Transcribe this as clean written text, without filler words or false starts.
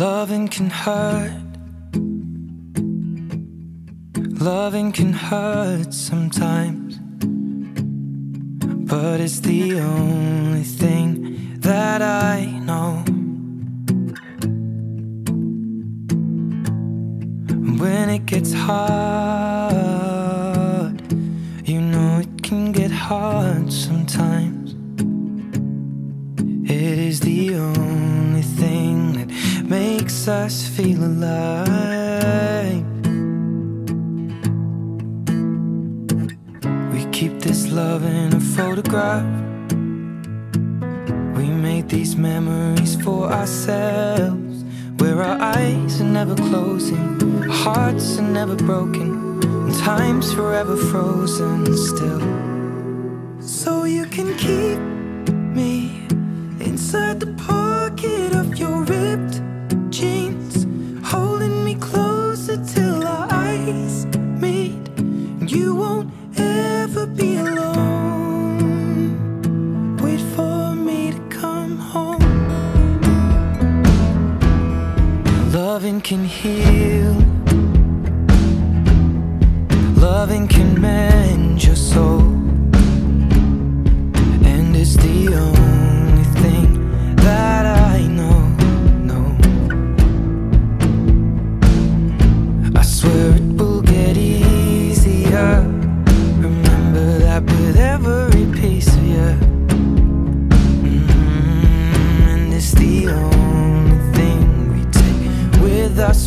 Loving can hurt. Loving can hurt sometimes, but it's the only thing that I know. When it gets hard, you know it can get hard sometimes. It is the only thing that makes us feel alive. We keep this love in a photograph. We made these memories for ourselves, where our eyes are never closing, our hearts are never broken, and time's forever frozen still. So you can keep me inside the pocket of your ripped jeans, holding me closer till our eyes meet, and you won't ever be alone. Wait for me to come home. Loving can heal. Loving can mend your soul, and it's the only thing that I know. I swear it will get easier. Remember that with every piece of you. And it's the only thing we take with us